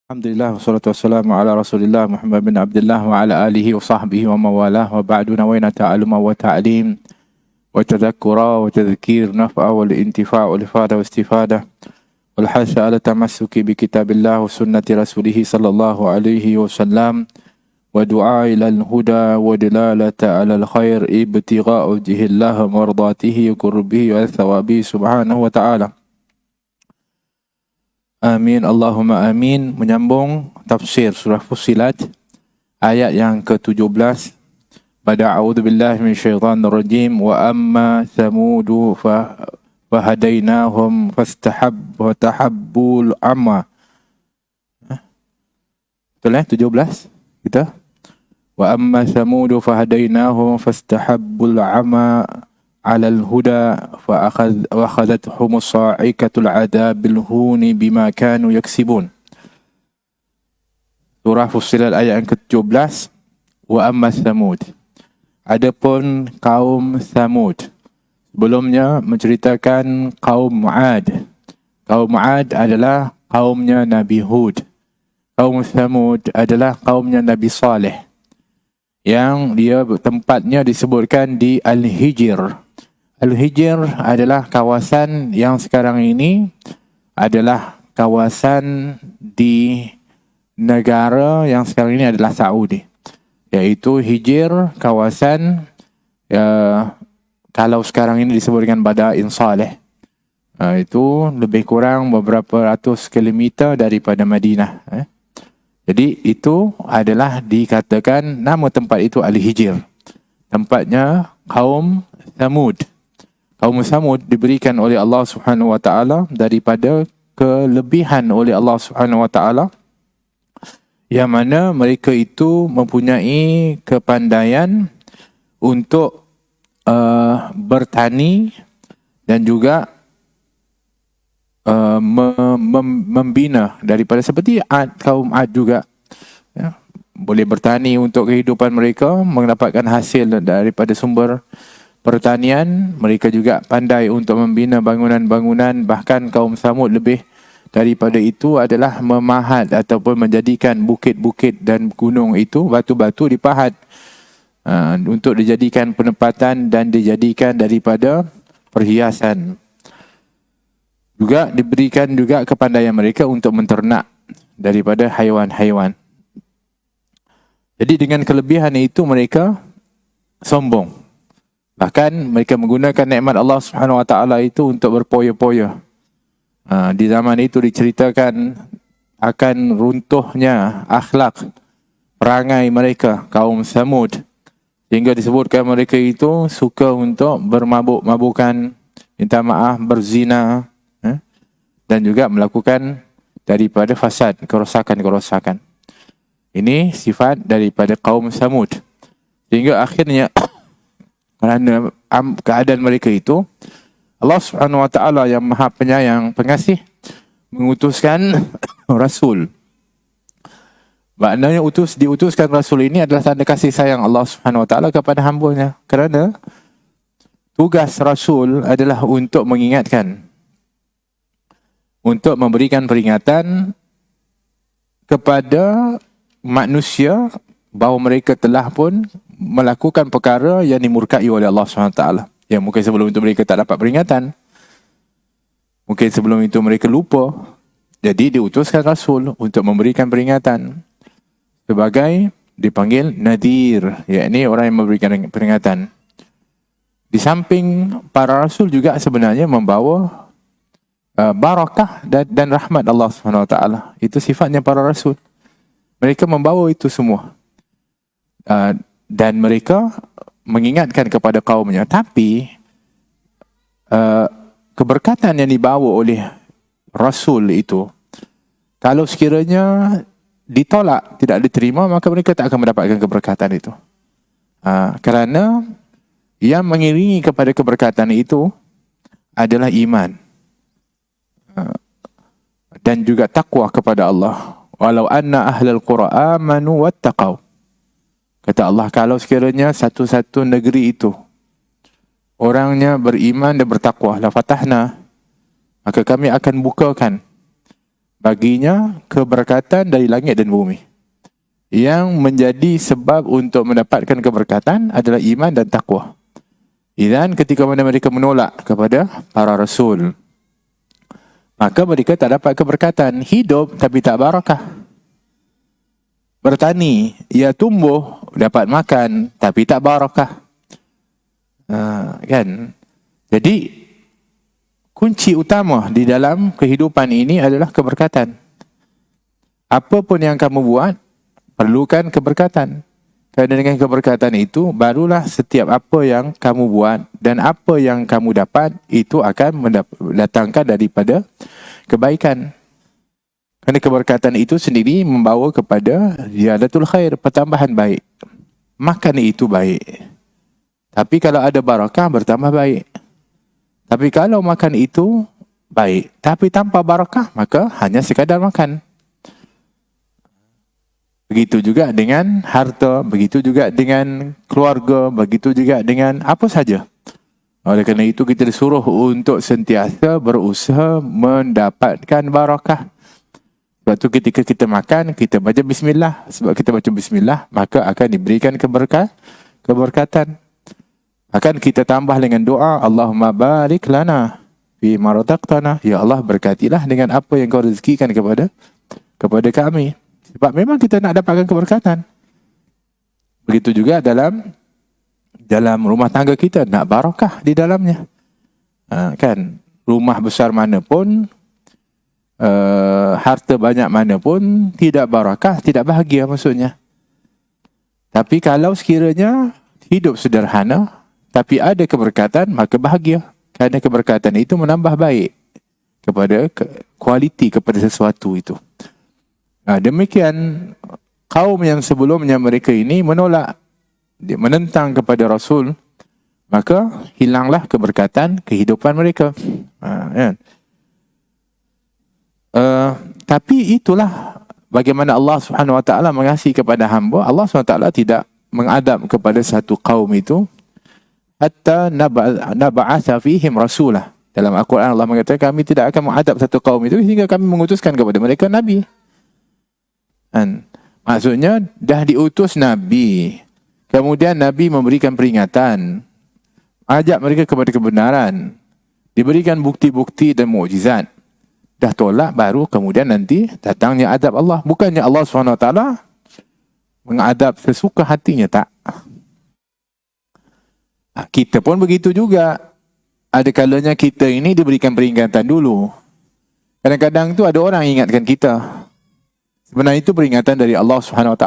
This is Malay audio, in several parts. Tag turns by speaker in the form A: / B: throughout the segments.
A: Alhamdulillah wassalatu wassalamu ala Rasulillah Muhammad bin Abdullah wa ala alihi wa sahbihi wa mawalah wa ba'du nawayna ta'aluma wa ta'lim wa tadhakkura wa tadhkir naf'a wal intifa' wal ifada wa istifada wal hasya ala tamassuki bi kitabillah wa sunnati rasulih sallallahu alaihi wasallam wa du'a ila al-huda wa dilalata ala al-khair ibtigha'u wajhillah wa mardatihi wa qurbihi wa thawabi subhanahu wa ta'ala. Amin, Allahumma amin. Menyambung tafsir surah Fussilat ayat yang ke-17. Pada a'udzubillahi minasyaitanir rajim. Wa amma samudu fahadainahum fastahabbul amma. Betul 17 kita. Wa amma samudu fahadainahum fastahabbul amma على الهدى فأخذتهم الصاعقة العذاب الهون بما كانوا يكسبون. Surah Fussilat ayat yang ke-17. Wa amma Thamud. Adapun kaum Thamud. Sebelumnya menceritakan kaum Ad. Kaum Ad adalah kaumnya Nabi Hud. Kaum Thamud adalah kaumnya Nabi Saleh. Yang dia tempatnya disebutkan di Al-Hijr. Al-Hijr adalah kawasan yang sekarang ini adalah kawasan di negara yang sekarang ini adalah Saudi. Iaitu Hijr, kawasan kalau sekarang ini disebutkan Bada'in Saleh. Itu lebih kurang beberapa ratus kilometer daripada Madinah. Jadi itu adalah dikatakan nama tempat itu Al-Hijr. Tempatnya kaum Thamud. Kaum Thamud diberikan oleh Allah Subhanahu wa taala daripada kelebihan oleh Allah Subhanahu wa taala, yang mana mereka itu mempunyai kepandaian untuk bertani dan juga membina daripada seperti kaum Ad juga, ya, boleh bertani untuk kehidupan mereka, mendapatkan hasil daripada sumber pertanian. Mereka juga pandai untuk membina bangunan-bangunan. Bahkan kaum Thamud lebih daripada itu adalah memahat ataupun menjadikan bukit-bukit dan gunung itu, batu-batu dipahat untuk dijadikan penempatan dan dijadikan daripada perhiasan. Juga diberikan juga kepandaian mereka untuk menternak daripada haiwan-haiwan. Jadi dengan kelebihan itu mereka sombong. Bahkan mereka menggunakan nikmat Allah Subhanahu wa taala itu untuk berpoya-poya. Di zaman itu diceritakan akan runtuhnya akhlak perangai mereka, kaum Thamud. Sehingga disebutkan mereka itu suka untuk bermabuk-mabukan, minta maaf, berzina, dan juga melakukan daripada fasad, kerosakan-kerosakan. Ini sifat daripada kaum Thamud. Sehingga akhirnya kerana keadaan mereka itu, Allah Subhanahu wa taala yang Maha Penyayang, Pengasih, mengutuskan rasul. Maknanya diutuskan rasul ini adalah tanda kasih sayang Allah Subhanahu wa taala kepada hamba-Nya. Kerana tugas rasul adalah untuk mengingatkan, untuk memberikan peringatan kepada manusia bahawa mereka telah pun melakukan perkara yang dimurkai oleh Allah SWT. Yang mungkin sebelum itu mereka tak dapat peringatan. Mungkin sebelum itu mereka lupa. Jadi diutuskan Rasul untuk memberikan peringatan. Sebagai dipanggil Nadir, yakni orang yang memberikan peringatan. Di samping para Rasul juga sebenarnya membawa barakah dan rahmat Allah SWT. Itu sifatnya para Rasul. Mereka membawa itu semua. Dan mereka mengingatkan kepada kaumnya. Tapi keberkatan yang dibawa oleh Rasul itu, kalau sekiranya ditolak, tidak diterima, maka mereka tak akan mendapatkan keberkatan itu. Kerana yang mengiringi kepada keberkatan itu adalah iman dan juga takwa kepada Allah. Walau anna ahlal qura amanu wattaqau. Kata Allah, kalau sekiranya satu-satu negeri itu orangnya beriman dan bertakwa, la fatahna, maka kami akan bukakan baginya keberkatan dari langit dan bumi. Yang menjadi sebab untuk mendapatkan keberkatan adalah iman dan takwa. Dan ketika mana mereka menolak kepada para rasul, maka mereka tak dapat keberkatan. Hidup tapi tak barakah. Bertani, ia tumbuh, dapat makan, tapi tak barakah. Kan? Jadi, kunci utama di dalam kehidupan ini adalah keberkatan. Apa pun yang kamu buat, perlukan keberkatan. Kerana dengan keberkatan itu, barulah setiap apa yang kamu buat dan apa yang kamu dapat, itu akan mendatangkan daripada kebaikan. Kerana keberkatan itu sendiri membawa kepada ziyadatul khair, pertambahan baik. Makan itu baik. Tapi kalau ada barakah, bertambah baik. Tapi kalau makan itu baik, tapi tanpa barakah, maka hanya sekadar makan. Begitu juga dengan harta, begitu juga dengan keluarga, begitu juga dengan apa saja. Oleh kerana itu kita disuruh untuk sentiasa berusaha mendapatkan barakah. Sebab tu ketika kita makan, kita baca bismillah. Sebab kita baca bismillah, maka akan diberikan keberkatan. Akan kita tambah dengan doa, Allahumma barik lana fi ma razaqtana. Ya Allah, berkatilah dengan apa yang kau rezekikan kepada kami. Sebab memang kita nak dapatkan keberkatan. Begitu juga dalam rumah tangga kita, nak barakah di dalamnya. Kan, rumah besar mana pun, harta banyak mana pun, tidak barakah, tidak bahagia maksudnya. Tapi kalau sekiranya hidup sederhana, tapi ada keberkatan, maka bahagia. Kerana keberkatan itu menambah baik kepada kualiti kepada sesuatu itu. Demikian kaum yang sebelumnya mereka ini menolak, menentang kepada Rasul, maka hilanglah keberkatan kehidupan mereka. Tapi itulah bagaimana Allah Subhanahu Wa Taala mengasihi kepada hamba. Allah Subhanahu Wa Taala tidak mengadab kepada satu kaum itu hatta nab'atha fihim rasulah. Dalam Al-Quran Allah mengatakan kami tidak akan mengadab satu kaum itu sehingga kami mengutuskan kepada mereka nabi. Maksudnya dah diutus nabi, kemudian nabi memberikan peringatan, ajak mereka kepada kebenaran, diberikan bukti-bukti dan mukjizat. Dah tolak, baru kemudian nanti datangnya adab Allah. Bukannya Allah SWT mengadab sesuka hatinya, tak. Kita pun begitu juga. Ada kalanya kita ini diberikan peringatan dulu. Kadang-kadang tu ada orang ingatkan kita. Sebenarnya itu peringatan dari Allah SWT.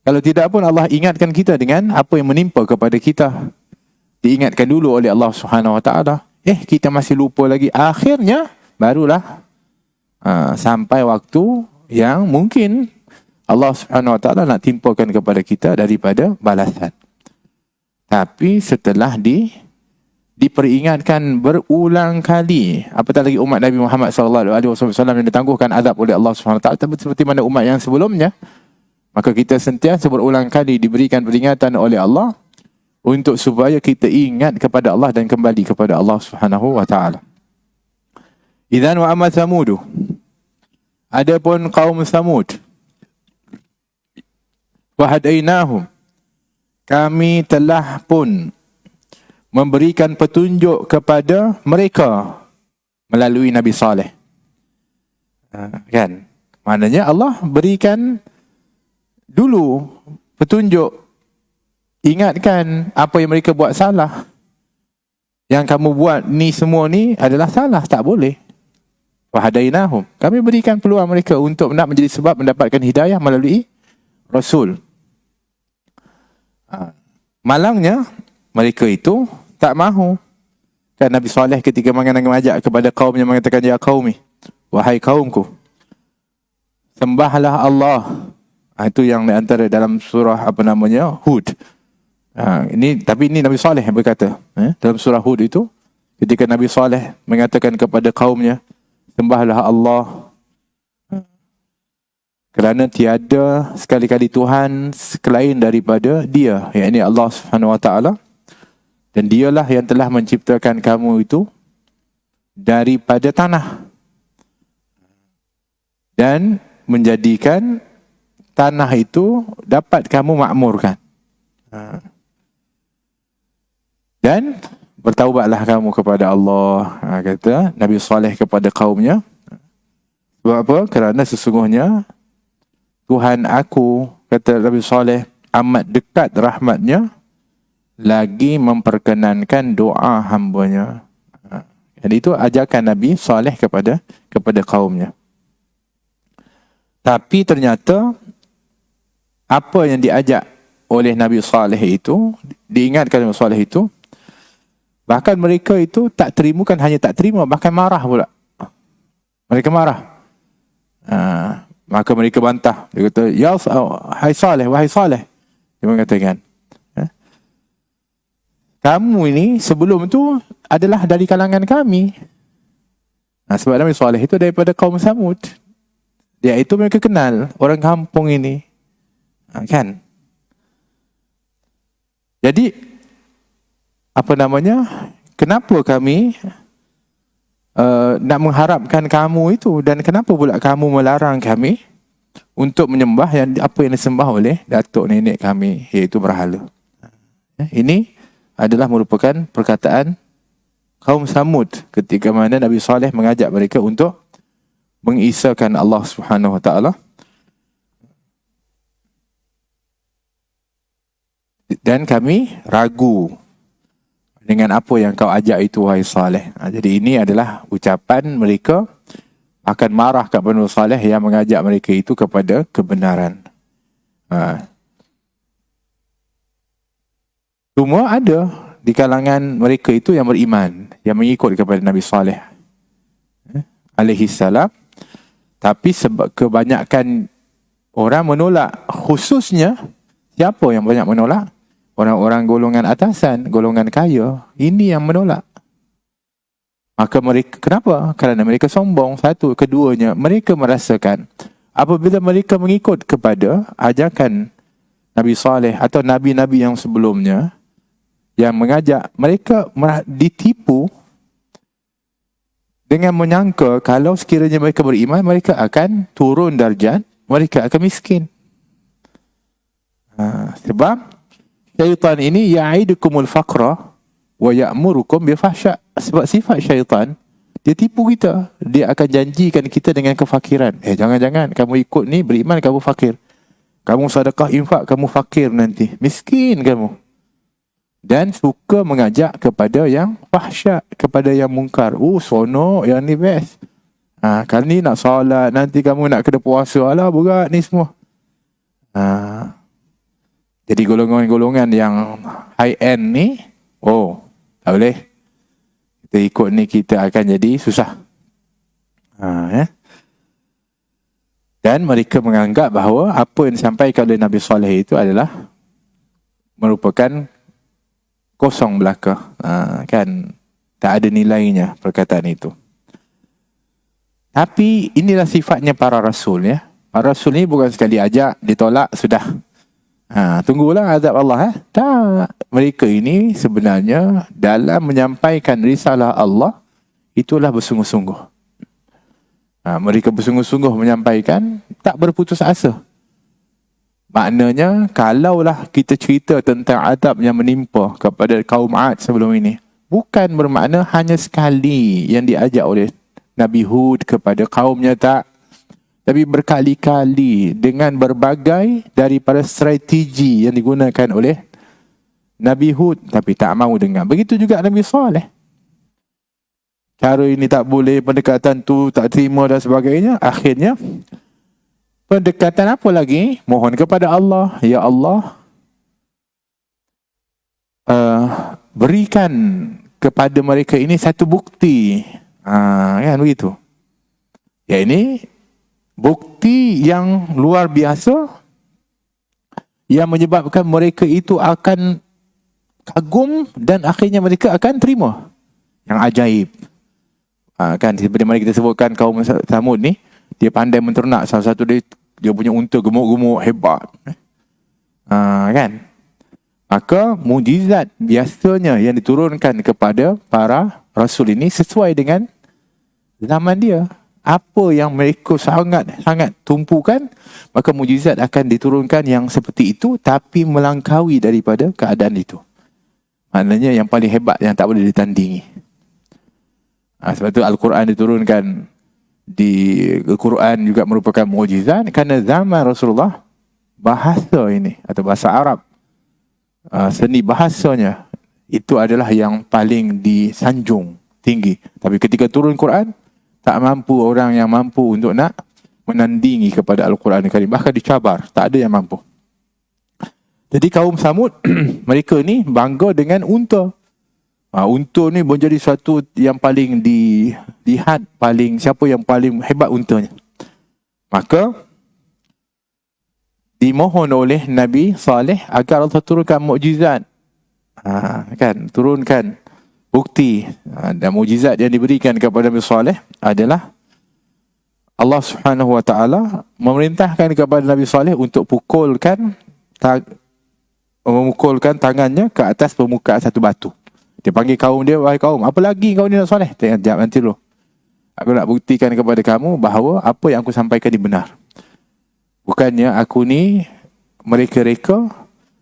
A: Kalau tidak pun Allah ingatkan kita dengan apa yang menimpa kepada kita. Diingatkan dulu oleh Allah SWT. Kita masih lupa lagi. Akhirnya barulah sampai waktu yang mungkin Allah SWT nak timpakan kepada kita daripada balasan. Tapi setelah diperingatkan berulang kali, apatah lagi umat Nabi Muhammad SAW yang ditangguhkan azab oleh Allah SWT, seperti mana umat yang sebelumnya, maka kita sentiasa berulang kali diberikan peringatan oleh Allah untuk supaya kita ingat kepada Allah dan kembali kepada Allah SWT. Idzan wa amma Samud. Adapun kaum Samud, wa hadainahum, kami telah pun memberikan petunjuk kepada mereka melalui Nabi Saleh. Kan? Maknanya Allah berikan dulu petunjuk, ingatkan apa yang mereka buat salah. Yang kamu buat ni semua ni adalah salah, tak boleh. Wahadainahum, kami berikan peluang mereka untuk nak menjadi sebab mendapatkan hidayah melalui Rasul. Malangnya mereka itu tak mahu. Kan Nabi Saleh ketika mengajak kepada kaumnya mengatakan, ya qaumi, wahai kaumku, sembahlah Allah. Itu yang antara dalam surah Hud. Tapi ini Nabi Saleh yang berkata. Dalam surah Hud itu, ketika Nabi Saleh mengatakan kepada kaumnya, sembahlah Allah. Kerana tiada sekali-kali Tuhan selain daripada Dia, yakni Allah Subhanahu Wa Taala. Dan dialah yang telah menciptakan kamu itu daripada tanah. dan menjadikan tanah itu dapat kamu makmurkan. Dan bertaubatlah kamu kepada Allah, kata Nabi Saleh kepada kaumnya. Sebab apa? Kerana sesungguhnya Tuhan aku, kata Nabi Saleh, amat dekat rahmatnya, lagi memperkenankan doa hambanya. Jadi itu ajakan Nabi Saleh kepada kaumnya. Tapi ternyata apa yang diajak oleh Nabi Saleh itu, diingatkan Nabi Saleh itu, bahkan mereka itu tak terima, bukan hanya tak terima, bahkan marah pula. Mereka marah. Maka mereka bantah. Dia kata, ya hai Saleh, wahai Saleh. Dia mengatakan, kamu ini sebelum tu adalah dari kalangan kami. Sebab Nabi Saleh itu daripada kaum Samud. Dia itu mereka kenal orang kampung ini. Kan? Jadi, apa namanya? Kenapa kami nak mengharapkan kamu itu, dan kenapa pula kamu melarang kami untuk menyembah apa yang disembah oleh datuk nenek kami, iaitu berhala? Ini adalah merupakan perkataan kaum Samud ketika mana Nabi Saleh mengajak mereka untuk mengisahkan Allah Subhanahu Wa Taala. Dan kami ragu dengan apa yang kau ajak itu, wahai Saleh. Jadi ini adalah ucapan mereka akan marah kepada Nabi Saleh yang mengajak mereka itu kepada kebenaran. Cuma ada di kalangan mereka itu yang beriman, yang mengikut kepada Nabi Saleh alaihi salam. Tapi sebab kebanyakan orang menolak, khususnya siapa yang banyak menolak? Orang-orang golongan atasan, golongan kaya. Ini yang menolak. Maka mereka, kenapa? Kerana mereka sombong. Satu. Keduanya, mereka merasakan apabila mereka mengikut kepada ajakan Nabi Saleh atau Nabi-Nabi yang sebelumnya, yang mengajak, mereka ditipu dengan menyangka kalau sekiranya mereka beriman, mereka akan turun darjat, mereka akan miskin. Sebab syaitan ini ya'idukumul faqra wa ya'murukum bil fahsya. Sebab sifat syaitan, dia tipu kita. Dia akan janjikan kita dengan kefakiran. Jangan-jangan kamu ikut ni, beriman kamu fakir. Kamu sedekah infak, kamu fakir nanti. Miskin kamu. Dan suka mengajak kepada yang fahsya, kepada yang mungkar. Sonok, yang ni best. Kali ni nak solat, nanti kamu nak kena puasa. Alah, berat ni semua. Jadi golongan-golongan yang high-end ni, tak boleh. Kita ikut ni, kita akan jadi susah. Dan mereka menganggap bahawa apa yang disampaikan oleh Nabi Saleh itu adalah merupakan kosong belaka. Kan tak ada nilainya perkataan itu. Tapi inilah sifatnya para rasul, ya. Para rasul ni bukan sekali ajak ditolak sudah. Tunggulah azab Allah. Tak. Mereka ini sebenarnya dalam menyampaikan risalah Allah itulah bersungguh-sungguh. Mereka bersungguh-sungguh menyampaikan, tak berputus asa. Maknanya, kalaulah kita cerita tentang azab yang menimpa kepada kaum Ad sebelum ini, bukan bermakna hanya sekali yang diajak oleh Nabi Hud kepada kaumnya, tak. Tapi berkali-kali dengan berbagai daripada strategi yang digunakan oleh Nabi Hud, tapi tak mahu dengar. Begitu juga Nabi Saleh. Cara ini tak boleh, pendekatan tu tak terima dan sebagainya. Akhirnya, pendekatan apa lagi? Mohon kepada Allah. Ya Allah, berikan kepada mereka ini satu bukti. Kan begitu. Ya, ini bukti yang luar biasa yang menyebabkan mereka itu akan kagum dan akhirnya mereka akan terima. Yang ajaib. Kan seperti mana kita sebutkan kaum Samud ni, dia pandai menternak. Salah satu dia punya unta gemuk-gemuk hebat. Kan? Maka mujizat biasanya yang diturunkan kepada para rasul ini sesuai dengan zaman dia. apa yang mereka sangat tumpukan, maka mukjizat akan diturunkan yang seperti itu, tapi melangkaui daripada keadaan itu. Maknanya yang paling hebat, yang tak boleh ditandingi. Sebab tu Al-Quran diturunkan. Di Al-Quran juga merupakan mukjizat, kerana zaman Rasulullah, bahasa ini atau bahasa Arab, seni bahasanya itu adalah yang paling disanjung tinggi. Tapi ketika turun Quran, tak mampu orang yang mampu untuk nak menandingi kepada Al-Quran Al-Karim. Bahkan dicabar, tak ada yang mampu. Jadi kaum Samud, mereka ni bangga dengan unta. Unta ni menjadi satu yang paling dilihat, siapa yang paling hebat untanya. Maka dimohon oleh Nabi Saleh agar Allah turunkan mukjizat. Turunkan bukti. Dan mukjizat yang diberikan kepada Nabi Saleh adalah Allah Subhanahu Wa Taala memerintahkan kepada Nabi Saleh untuk memukulkan tangannya ke atas permukaan satu batu. Dia panggil kaum dia, wahai kaum, apa lagi kau ni nak soleh? Sekejap nanti dulu. Aku nak buktikan kepada kamu bahawa apa yang aku sampaikan ni benar. Bukannya aku ni mereka-reka,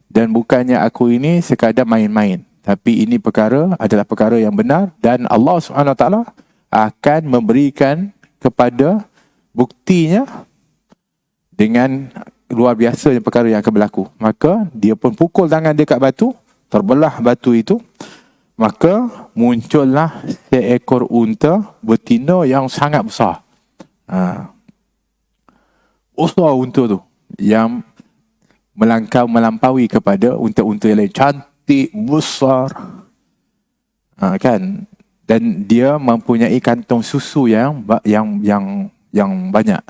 A: dan bukannya aku ini sekadar main-main. Tapi ini adalah perkara yang benar, dan Allah SWT akan memberikan kepada buktinya dengan luar biasa perkara yang akan berlaku. Maka dia pun pukul tangan dia kat batu, terbelah batu itu. Maka muncullah seekor unta betina yang sangat besar. Besar unta tu, yang melampaui kepada unta-unta yang lain. Cantik, besar. Kan? Dan dia mempunyai kantong susu yang banyak.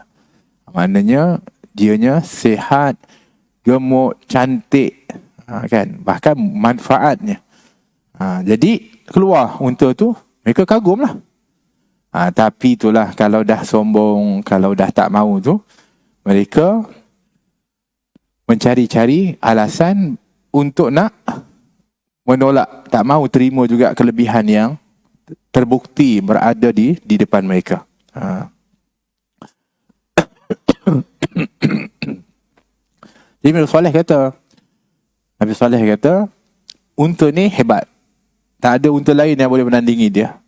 A: Maknanya dianya sihat, gemuk, cantik. Kan? Bahkan manfaatnya. Jadi keluar unta tu, mereka kagum lah. Tapi itulah, kalau dah sombong, kalau dah tak mahu tu, mereka mencari-cari alasan untuk nak menolak, tak mahu terima juga kelebihan yang terbukti berada di depan mereka. Jadi Nabi Saleh kata, unta ni hebat. Tak ada unta lain yang boleh menandingi dia.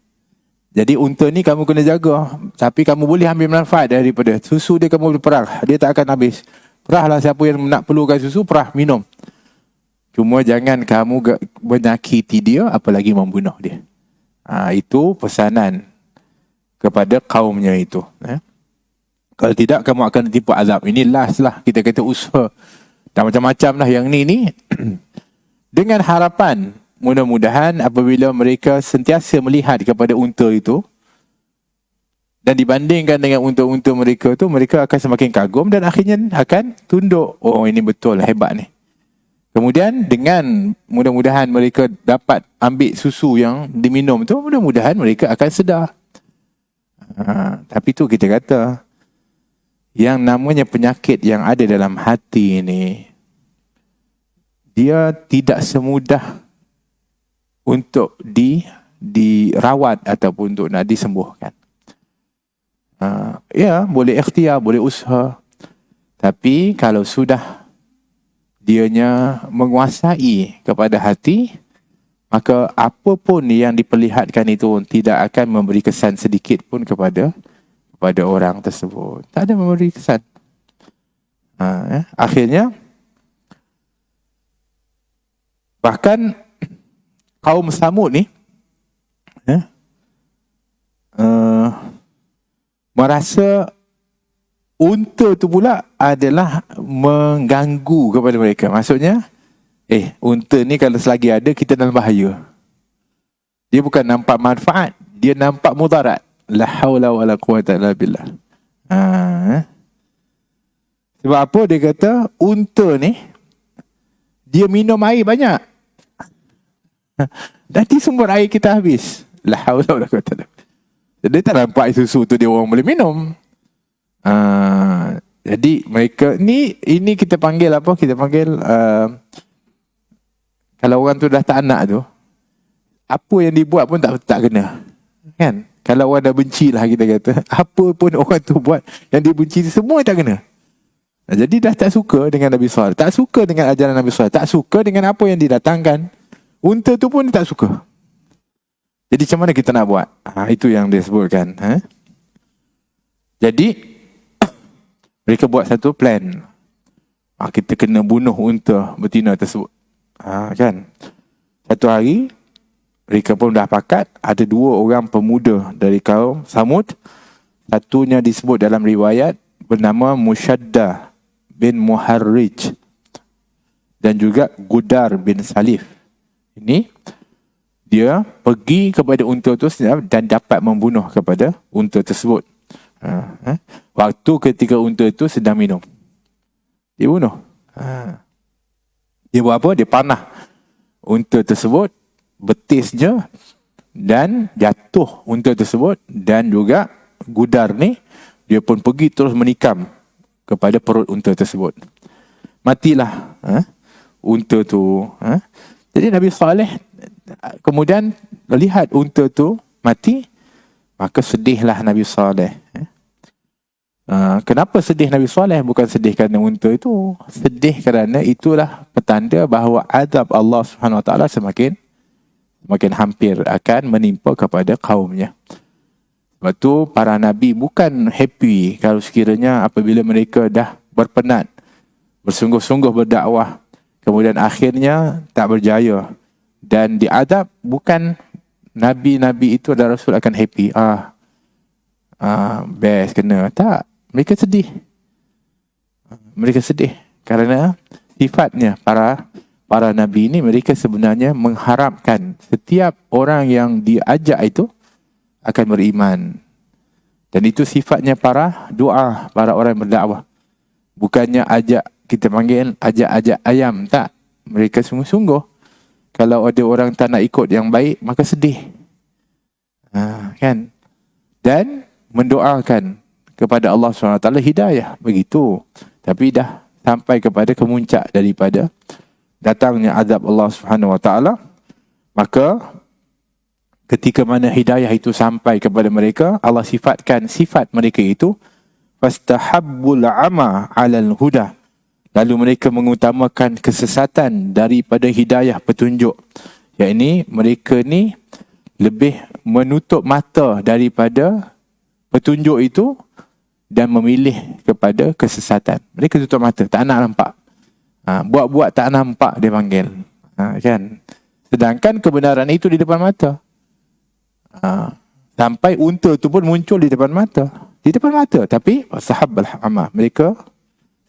A: Jadi unta ni kamu kena jaga. Tapi kamu boleh ambil manfaat daripada susu dia, kamu boleh perah. Dia tak akan habis. Perahlah, siapa yang nak perlukan susu, perah, minum. Cuma jangan kamu menyakiti dia, apalagi membunuh dia. Itu pesanan kepada kaumnya itu. Kalau tidak, kamu akan ditipu azab. Ini last lah, kita kata usaha. Dan macam-macam lah yang ni. Dengan harapan, mudah-mudahan apabila mereka sentiasa melihat kepada unta itu, dan dibandingkan dengan unta-unta mereka tu, mereka akan semakin kagum dan akhirnya akan tunduk. Oh, ini betul, hebat ni. Kemudian dengan mudah-mudahan mereka dapat ambil susu yang diminum tu, mudah-mudahan mereka akan sedar. Tapi tu kita kata, yang namanya penyakit yang ada dalam hati ini, dia tidak semudah untuk dirawat ataupun untuk nak disembuhkan. Ya, boleh ikhtiar, boleh usaha. Tapi kalau sudah dianya menguasai kepada hati, maka apapun yang diperlihatkan itu tidak akan memberi kesan sedikit pun kepada orang tersebut. Tak ada memberi kesan. Akhirnya, bahkan kaum Samud ni merasa unta tu pula adalah mengganggu kepada mereka. Maksudnya, unta ni kalau selagi ada, kita dalam bahaya. Dia bukan nampak manfaat, dia nampak mudarat. La haula wa la quwata illa billah. Sebab apa dia kata, unta ni dia minum air banyak. Nanti sumber air kita habis. La haula wa la quwata illa billah. Dia tak nampak susu tu dia orang boleh minum. Jadi mereka ini kita panggil apa? Kita panggil kalau orang tu dah tak anak tu, apa yang dibuat pun tak kena. Kan? Kalau orang dah benci lah kita kata, apa pun orang tu buat yang dia benci semua tak kena. Jadi dah tak suka dengan Nabi Saleh, tak suka dengan ajaran Nabi Saleh, tak suka dengan apa yang didatangkan. Unta tu pun tak suka. Jadi macam mana kita nak buat? Itu yang dia sebutkan. Jadi mereka buat satu plan. Kita kena bunuh unta betina tersebut. Kan? Satu hari mereka pun dah pakat. Ada 2 orang pemuda dari kaum Samud. Satunya disebut dalam riwayat bernama Mushaddah bin Muharrij dan juga Gudar bin Salif. Ini dia pergi kepada unta itu dan dapat membunuh kepada unta tersebut. Waktu ketika unta itu sedang minum, dia bunuh. Dia buat apa? Dia panah unta tersebut, betisnya, dan jatuh unta tersebut. Dan juga Gudar ni, dia pun pergi terus menikam kepada perut unta tersebut. Matilah unta tu. Jadi Nabi Saleh kemudian lihat unta tu mati, maka sedihlah Nabi Saleh. Kenapa sedih Nabi Saleh? Bukan sedih kerana unta itu, sedih kerana itulah petanda bahawa azab Allah Subhanahu Wa Taala semakin hampir akan menimpa kepada kaumnya. Sebab tu para Nabi bukan happy kalau sekiranya apabila mereka dah berpenat, bersungguh-sungguh berdakwah, kemudian akhirnya tak berjaya dan diadab. Bukan Nabi-Nabi itu adalah Rasul akan happy. Best kena. Tak. Mereka sedih. Mereka sedih kerana sifatnya para Nabi ini, mereka sebenarnya mengharapkan setiap orang yang diajak itu akan beriman. Dan itu sifatnya para doa, para orang yang berdakwah. Bukannya kita panggil ajak ayam. Tak. Mereka sungguh-sungguh. Kalau ada orang tak nak ikut yang baik, maka sedih. Kan? Dan mendoakan kepada Allah SWT hidayah. Begitu. Tapi dah sampai kepada kemuncak daripada datangnya azab Allah SWT. Maka ketika mana hidayah itu sampai kepada mereka, Allah sifatkan sifat mereka itu fastahabbul ama 'alal huda. Lalu mereka mengutamakan kesesatan daripada hidayah petunjuk. Yakni mereka ni lebih menutup mata daripada petunjuk itu dan memilih kepada kesesatan. Mereka tutup mata, tak nak nampak. Buat-buat tak nampak dia panggil. Kan? Sedangkan kebenaran itu di depan mata. Sampai unta tu pun muncul di depan mata. Di depan mata. Tapi sahabbal ama, mereka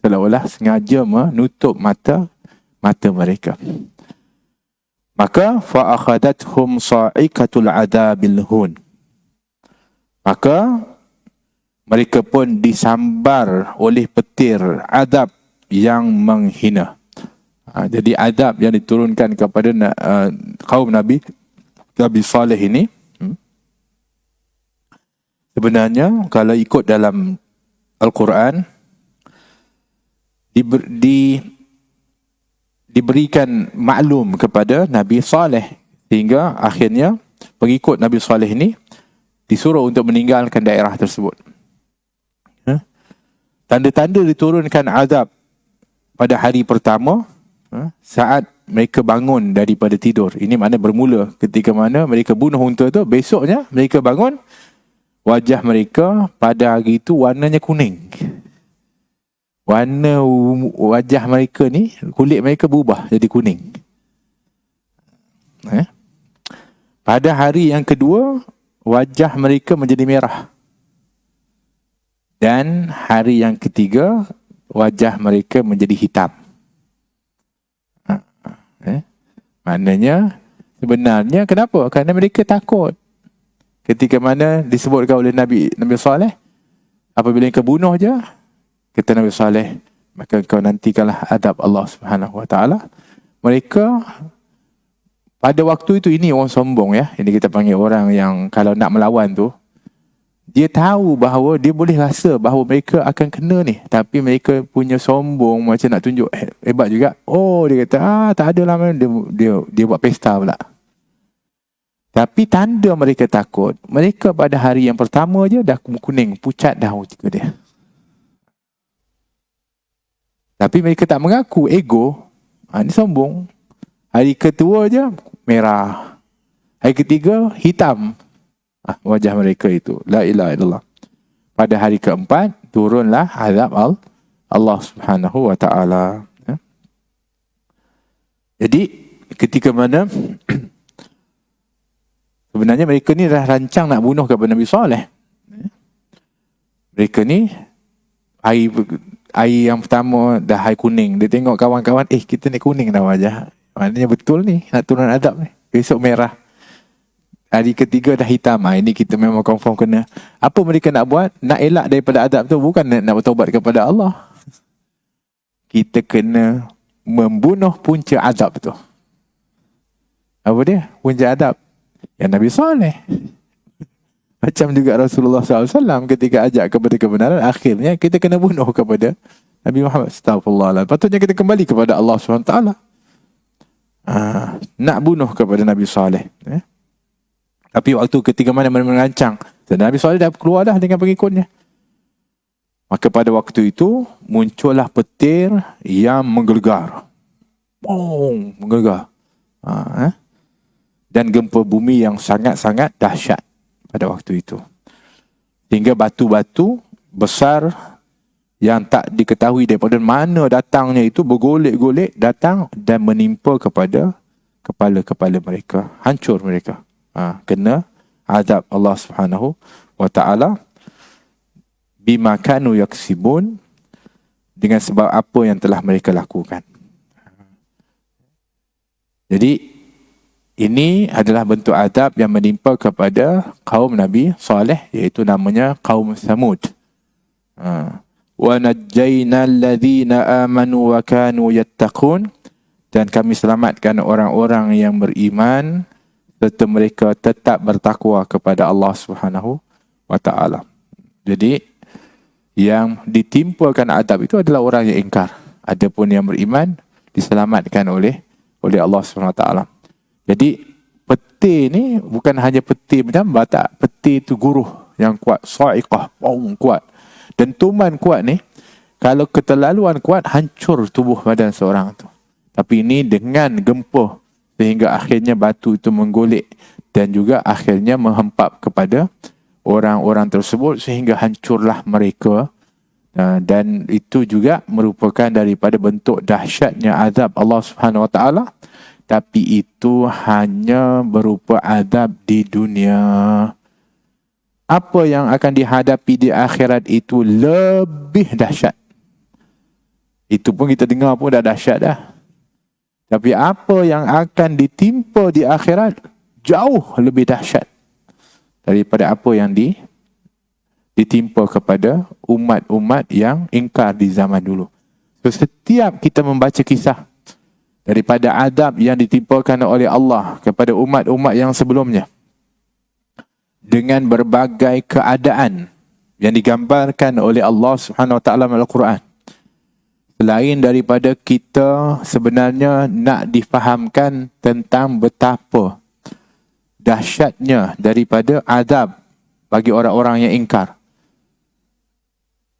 A: seolah-olah sengaja menutup mata mereka. Maka fa akhadathum sa'iqatul adabil hun. Maka mereka pun disambar oleh petir adab yang menghina. Jadi adab yang diturunkan kepada kaum Nabi Saleh ini, sebenarnya kalau ikut dalam Al-Quran, diberikan maklum kepada Nabi Saleh, sehingga akhirnya pengikut Nabi Saleh ini disuruh untuk meninggalkan daerah tersebut. Tanda-tanda diturunkan azab pada hari pertama, saat mereka bangun daripada tidur. Ini makna bermula ketika mana mereka bunuh unta tu. Besoknya mereka bangun, wajah mereka pada hari itu warnanya kuning. Warna wajah mereka ni, kulit mereka berubah jadi kuning. Pada hari yang kedua, wajah mereka menjadi merah. Dan hari yang ketiga, wajah mereka menjadi hitam. Maknanya, sebenarnya kenapa? Kerana mereka takut. Ketika mana disebutkan oleh Nabi Saleh, apabila kau bunuh je, kata Nabi Saleh, maka kau nantikanlah adab Allah Subhanahu Wa Taala. Mereka pada waktu itu, ini orang sombong ya. Ini kita panggil orang yang kalau nak melawan tu, dia tahu bahawa dia boleh rasa bahawa mereka akan kena ni, tapi mereka punya sombong macam nak tunjuk hebat juga. Oh, dia kata tak ada lah, dia buat pesta pula. Tapi tanda mereka takut, mereka pada hari yang pertama je dah kuning, pucat dah muka dia. Tapi mereka tak mengaku, ego. Ini sombong. Hari kedua je merah. Hari ketiga hitam. Wajah mereka itu. La ilaha illallah. Pada hari keempat turunlah azab Allah Subhanahu wa taala. Jadi ketika mana sebenarnya mereka ni dah rancang nak bunuh kepada Nabi Saleh. Mereka ni air yang pertama dah air kuning. Dia tengok kawan-kawan, kita ni kuning dah wajah. Maknanya betul ni, nak turun adab ni. Besok merah. Hari ketiga dah hitam. Ini kita memang confirm kena. Apa mereka nak buat? Nak elak daripada adab tu, bukan nak bertaubat kepada Allah. Kita kena membunuh punca adab tu. Apa dia? Punca adab. Ya Nabi Saleh. Macam juga Rasulullah SAW ketika ajak kepada kebenaran, akhirnya kita kena bunuh kepada Nabi Muhammad. Astaghfirullah. Patutnya kita kembali kepada Allah SWT. Nak bunuh kepada Nabi Saleh. Tapi waktu ketika mana mereka merancang, Nabi Saleh dah keluar dah dengan pengikutnya. Maka pada waktu itu muncullah petir yang menggelegar. Menggelegar. Dan gempa bumi yang sangat-sangat dahsyat pada waktu itu. Sehingga batu-batu besar yang tak diketahui daripada mana datangnya itu bergolek-golek datang dan menimpa kepada kepala-kepala mereka. Hancur mereka. Kena azab Allah Subhanahu wa taala bima kanu yaksibun, dengan sebab apa yang telah mereka lakukan. Jadi ini adalah bentuk azab yang menimpa kepada kaum Nabi Saleh, iaitu namanya kaum Samud. Wa najjayna alladhina amanu wa kanu yattaqun, dan kami selamatkan orang-orang yang beriman serta mereka tetap bertakwa kepada Allah Subhanahu wa taala. Jadi yang ditimpakan azab itu adalah orang yang ingkar. Adapun yang beriman diselamatkan oleh Allah Subhanahu wa taala. Jadi petir ni bukan hanya petir macam batak. Petir tu guruh yang kuat. Sa'iqah. Kuat. Dentuman kuat ni, kalau keterlaluan kuat, hancur tubuh badan seorang tu. Tapi ini dengan gempa, sehingga akhirnya batu itu menggolek dan juga akhirnya menghempap kepada orang-orang tersebut sehingga hancurlah mereka. Dan itu juga merupakan daripada bentuk dahsyatnya azab Allah Subhanahu wa taala. Tapi itu hanya berupa azab di dunia. Apa yang akan dihadapi di akhirat itu lebih dahsyat. Itu pun kita dengar pun dah dahsyat dah. Tapi apa yang akan ditimpa di akhirat jauh lebih dahsyat daripada apa yang ditimpa kepada umat-umat yang ingkar di zaman dulu. So, setiap kita membaca kisah daripada azab yang ditimpakan oleh Allah kepada umat-umat yang sebelumnya, dengan berbagai keadaan yang digambarkan oleh Allah Subhanahu wa taala dalam Al-Quran, selain daripada kita sebenarnya nak difahamkan tentang betapa dahsyatnya daripada azab bagi orang-orang yang ingkar,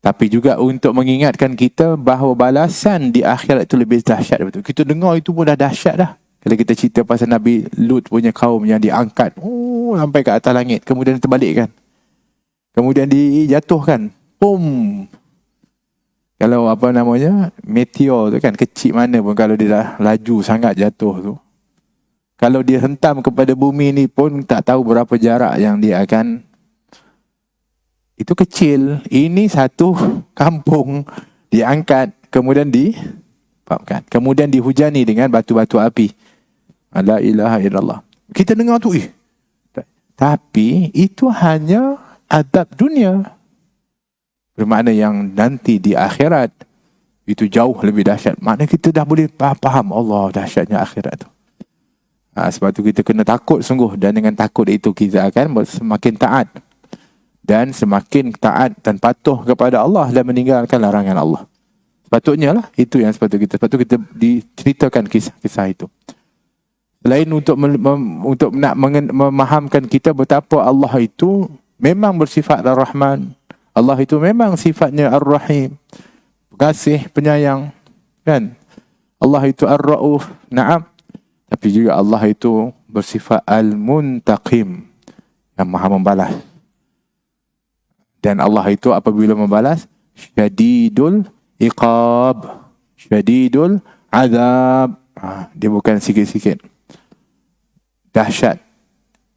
A: tapi juga untuk mengingatkan kita bahawa balasan di akhirat itu lebih dahsyat. Betul. Kita dengar itu pun dah dahsyat dah. Kalau kita cerita pasal Nabi Lut punya kaum yang diangkat sampai ke atas langit, kemudian terbalikkan, kemudian dijatuhkan. Kalau apa namanya, meteor tu kan, kecil mana pun kalau dia dah laju sangat jatuh tu, kalau dia hentam kepada bumi ni pun tak tahu berapa jarak yang dia akan. Itu kecil. Ini satu kampung diangkat, kemudian kemudian dihujani dengan batu-batu api. La ilaha illallah. Kita dengar tu, tapi itu hanya azab dunia. Bermakna yang nanti di akhirat itu jauh lebih dahsyat. Maknanya kita dah boleh faham Allah dahsyatnya akhirat tu. Sebab tu kita kena takut sungguh, dan dengan takut itu kita akan semakin taat. Dan semakin taat dan patuh kepada Allah dan meninggalkan larangan Allah. Sepatutnya lah, itu yang sepatutnya kita diceritakan kisah-kisah itu. Selain untuk untuk nak memahamkan kita betapa Allah itu memang bersifat Ar-Rahman. Allah itu memang sifatnya Ar-Rahim. Pengasih, penyayang. Kan? Allah itu Ar-Ra'uf. Naam. Tapi juga Allah itu bersifat Al-Muntaqim. Yang maha membalas. Dan Allah itu apabila membalas, Syadidul Iqab. Syadidul Azab. Dia bukan sikit-sikit. Dahsyat.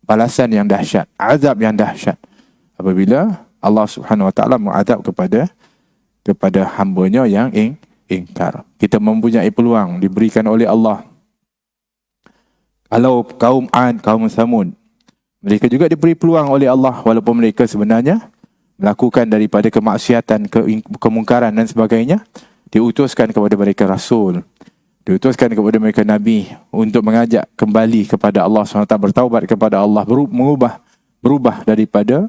A: Balasan yang dahsyat. Azab yang dahsyat. Apabila Allah Subhanahu Wa Taala mengadab kepada hamba-Nya yang ingkar. Kita mempunyai peluang diberikan oleh Allah. Kalau kaum Ad, kaum Samud, mereka juga diberi peluang oleh Allah walaupun mereka sebenarnya melakukan daripada kemaksiatan, kemungkaran dan sebagainya, diutuskan kepada mereka Rasul. Diutuskan kepada mereka Nabi untuk mengajak kembali kepada Allah SWT, bertaubat kepada Allah, berubah daripada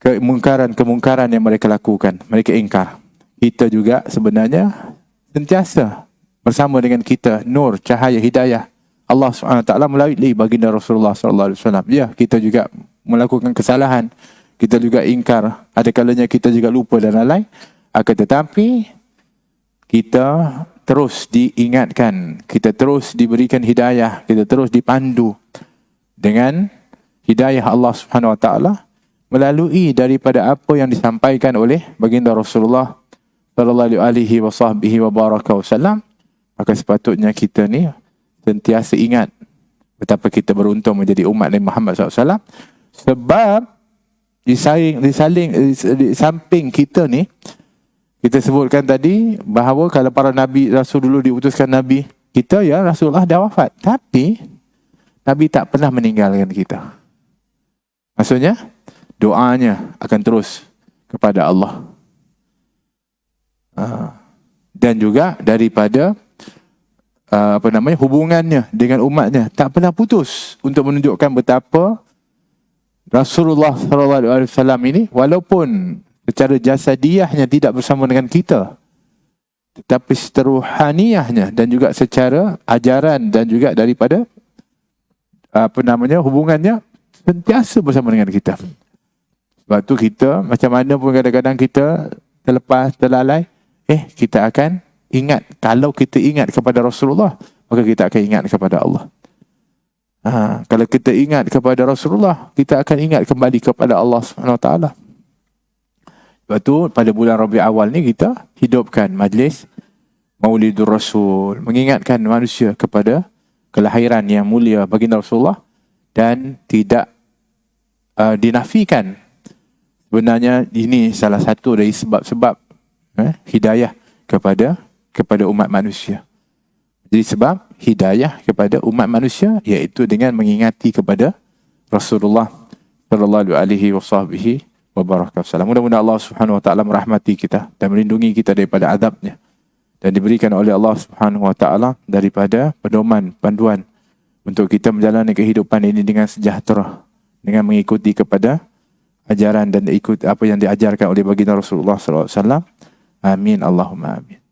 A: kemungkaran yang mereka lakukan. Mereka ingkar. Kita juga sebenarnya sentiasa bersama dengan kita, nur, cahaya, hidayah Allah SWT melalui baginda Rasulullah SAW. Ya, kita juga melakukan kesalahan. Kita juga ingkar. Ada kalanya kita juga lupa dan lalai. Akan tetapi, kita terus diingatkan, kita terus diberikan hidayah, kita terus dipandu dengan hidayah Allah Subhanahu Wa Taala melalui daripada apa yang disampaikan oleh baginda Rasulullah sallallahu alaihi wasallam. Maka sepatutnya kita ni sentiasa ingat betapa kita beruntung menjadi umat Nabi Muhammad SAW. Sebab di samping kita ni, kita sebutkan tadi bahawa kalau para Nabi Rasul dulu diutuskan Nabi, kita ya Rasulullah dah wafat. Tapi Nabi tak pernah meninggalkan kita. Maksudnya doanya akan terus kepada Allah. Dan juga daripada hubungannya dengan umatnya tak pernah putus untuk menunjukkan betapa Rasulullah SAW ini walaupun secara jasadiahnya tidak bersama dengan kita, tetapi secara ruhaniyahnya dan juga secara ajaran dan juga daripada hubungannya sentiasa bersama dengan kita. Sebab tu kita macam mana pun kadang-kadang kita terlepas, terlalai, kita akan ingat. Kalau kita ingat kepada Rasulullah, maka kita akan ingat kepada Allah. Kalau kita ingat kepada Rasulullah, kita akan ingat kembali kepada Allah SWT. Sebab tu pada bulan Rabiul Awal ni kita hidupkan majlis Maulidur Rasul, mengingatkan manusia kepada kelahiran yang mulia baginda Rasulullah dan tidak dinafikan. Sebenarnya ini salah satu dari sebab-sebab hidayah kepada umat manusia. Jadi sebab hidayah kepada umat manusia iaitu dengan mengingati kepada Rasulullah sallallahu alaihi wasallam. Mudah-mudahan Allah Subhanahu Wa Taala merahmati kita dan melindungi kita daripada azabnya, dan diberikan oleh Allah Subhanahu Wa Taala daripada pedoman, panduan untuk kita menjalani kehidupan ini dengan sejahtera, dengan mengikuti kepada ajaran dan ikut apa yang diajarkan oleh baginda Rasulullah sallallahu alaihi wasallam. Amin Allahumma amin.